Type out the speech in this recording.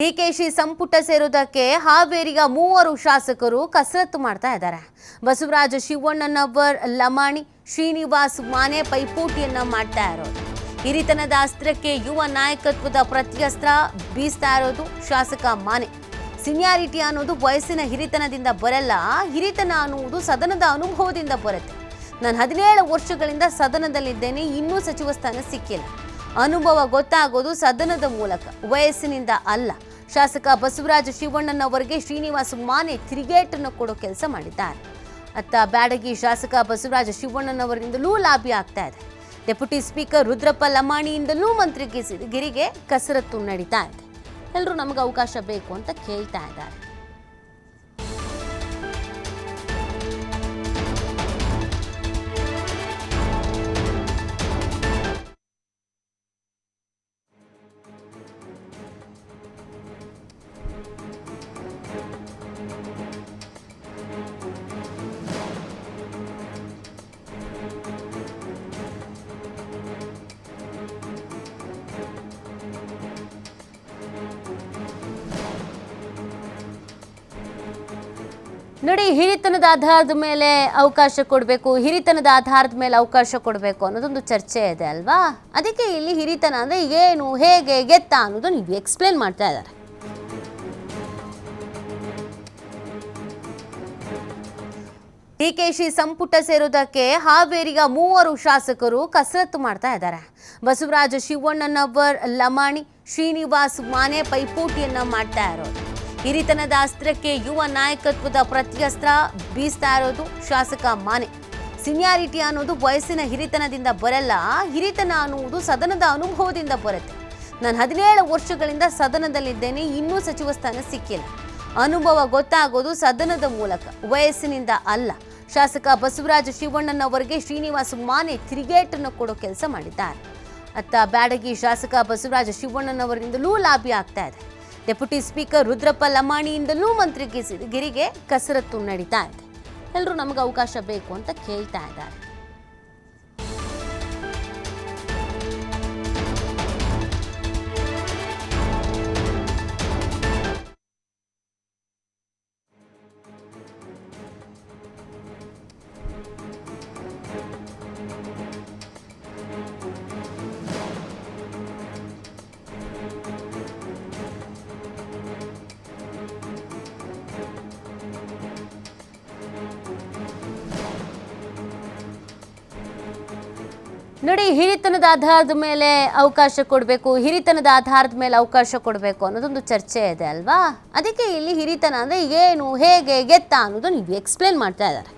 ಡಿಕೆಶಿ ಸಂಪುಟ ಸೇರುವುದಕ್ಕೆ ಹಾವೇರಿಯ 3 ಶಾಸಕರು ಕಸರತ್ತು ಮಾಡ್ತಾ ಇದ್ದಾರೆ. ಬಸವರಾಜ ಶಿವಣ್ಣನವರ್, ಲಮಾಣಿ, ಶ್ರೀನಿವಾಸ್ ಮಾನೆ ಪೈಪೋಟಿಯನ್ನ ಮಾಡ್ತಾ ಇರೋದು. ಹಿರಿತನದ ಅಸ್ತ್ರಕ್ಕೆ ಯುವ ನಾಯಕತ್ವದ ಪ್ರತ್ಯಸ್ತ್ರ ಬೀಸ್ತಾ ಇರೋದು ಶಾಸಕ ಮಾನೆ. ಸೀನಿಯಾರಿಟಿ ಅನ್ನೋದು ವಯಸ್ಸಿನ ಹಿರಿತನದಿಂದ ಬರಲ್ಲ, ಹಿರಿತನ ಅನ್ನುವುದು ಸದನದ ಅನುಭವದಿಂದ ಬರುತ್ತೆ. ನಾನು 17 ವರ್ಷಗಳಿಂದ ಸದನದಲ್ಲಿದ್ದೇನೆ, ಇನ್ನೂ ಸಚಿವ ಸ್ಥಾನ ಸಿಕ್ಕಿಲ್ಲ. ಅನುಭವ ಗೊತ್ತಾಗೋದು ಸದನದ ಮೂಲಕ, ವಯಸ್ಸಿನಿಂದ ಅಲ್ಲ. ಶಾಸಕ ಬಸವರಾಜ ಶಿವಣ್ಣನವರಿಗೆ ಶ್ರೀನಿವಾಸ್ ಮಾನೆ ತಿರುಗೇಟನ್ನು ಕೊಡೋ ಕೆಲಸ ಮಾಡಿದ್ದಾರೆ. ಅತ್ತ ಬ್ಯಾಡಗಿ ಶಾಸಕ ಬಸವರಾಜ ಶಿವಣ್ಣನವರಿಂದಲೂ ಲಾಬಿ ಆಗ್ತಾ ಇದೆ. ಡೆಪ್ಯೂಟಿ ಸ್ಪೀಕರ್ ರುದ್ರಪ್ಪ ಲಮಾಣಿಯಿಂದಲೂ ಮಂತ್ರಿಗಿರಿಗೆ ಕಸರತ್ತು ನಡೀತಾ ಇದೆ. ಎಲ್ಲರೂ ನಮಗೆ ಅವಕಾಶ ಬೇಕು ಅಂತ ಕೇಳ್ತಾ ಇದ್ದಾರೆ. ನೋಡಿ, ಹಿರಿತನದ ಆಧಾರದ ಮೇಲೆ ಅವಕಾಶ ಕೊಡಬೇಕು, ಹಿರಿತನದ ಆಧಾರದ ಮೇಲೆ ಅವಕಾಶ ಕೊಡಬೇಕು ಅನ್ನೋದೊಂದು ಚರ್ಚೆ ಇದೆ ಅಲ್ವಾ? ಅದಕ್ಕೆ ಇಲ್ಲಿ ಹಿರಿತನ ಅಂದರೆ ಏನು, ಹೇಗೆ, ಗೆತ್ತ ಅನ್ನೋದು ನೀವು ಎಕ್ಸ್ಪ್ಲೇನ್ ಮಾಡ್ತಾ ಇದ್ದಾರೆ. ಡಿಕೆಶಿ ಸಂಪುಟ ಸೇರುವುದಕ್ಕೆ ಹಾವೇರಿಯ 3 ಶಾಸಕರು ಕಸರತ್ತು ಮಾಡ್ತಾ ಇದ್ದಾರೆ. ಬಸವರಾಜ ಶಿವಣ್ಣನವರ್, ಲಮಾಣಿ, ಶ್ರೀನಿವಾಸ್ ಮಾನೆ ಪೈಪೋಟಿಯನ್ನ ಮಾಡ್ತಾ ಇರೋದು. ಹಿರಿತನದ ಅಸ್ತ್ರಕ್ಕೆ ಯುವ ನಾಯಕತ್ವದ ಪ್ರತ್ಯಸ್ತ್ರ ಬೀಸ್ತಾ ಇರೋದು ಶಾಸಕ ಮಾನೆ. ಸೀನಿಯಾರಿಟಿ ಅನ್ನೋದು ವಯಸ್ಸಿನ ಹಿರಿತನದಿಂದ ಬರಲ್ಲ, ಹಿರಿತನ ಅನ್ನುವುದು ಸದನದ ಅನುಭವದಿಂದ ಬರುತ್ತೆ. ನಾನು 17 ವರ್ಷಗಳಿಂದ ಸದನದಲ್ಲಿದ್ದೇನೆ, ಇನ್ನೂ ಸಚಿವ ಸ್ಥಾನ ಸಿಕ್ಕಿಲ್ಲ. ಅನುಭವ ಗೊತ್ತಾಗೋದು ಸದನದ ಮೂಲಕ, ವಯಸ್ಸಿನಿಂದ ಅಲ್ಲ. ಶಾಸಕ ಬಸವರಾಜ ಶಿವಣ್ಣನವರಿಗೆ ಶ್ರೀನಿವಾಸ್ ಮಾನೆ ತಿರುಗೇಟನ್ನು ಕೊಡೋ ಕೆಲಸ ಮಾಡಿದ್ದಾರೆ. ಅತ್ತ ಬ್ಯಾಡಗಿ ಶಾಸಕ ಬಸವರಾಜ ಶಿವಣ್ಣನವರಿಂದಲೂ ಲಾಬಿ ಆಗ್ತಾ ಇದೆ. ಡೆಪ್ಯೂಟಿ ಸ್ಪೀಕರ್ ರುದ್ರಪ್ಪ ಲಮಾಣಿಯಿಂದಲೂ ಮಂತ್ರಿಗಿರಿಗೆ ಕಸರತ್ತು ನಡೀತಾ ಇದೆ. ಎಲ್ಲರೂ ನಮಗೆ ಅವಕಾಶ ಬೇಕು ಅಂತ ಕೇಳ್ತಾ ಇದ್ದಾರೆ. ನೋಡಿ, ಹಿರಿತನದ ಆಧಾರದ ಮೇಲೆ ಅವಕಾಶ ಕೊಡಬೇಕು, ಹಿರಿತನದ ಆಧಾರದ ಮೇಲೆ ಅವಕಾಶ ಕೊಡಬೇಕು ಅನ್ನೋದೊಂದು ಚರ್ಚೆ ಇದೆ ಅಲ್ವಾ? ಅದಕ್ಕೆ ಇಲ್ಲಿ ಹಿರಿತನ ಅಂದರೆ ಏನು, ಹೇಗೆ, ಗೆತ್ತ ಅನ್ನೋದು ನೀವು ಎಕ್ಸ್ಪ್ಲೇನ್ ಮಾಡ್ತಾ ಇದ್ದಾರೆ.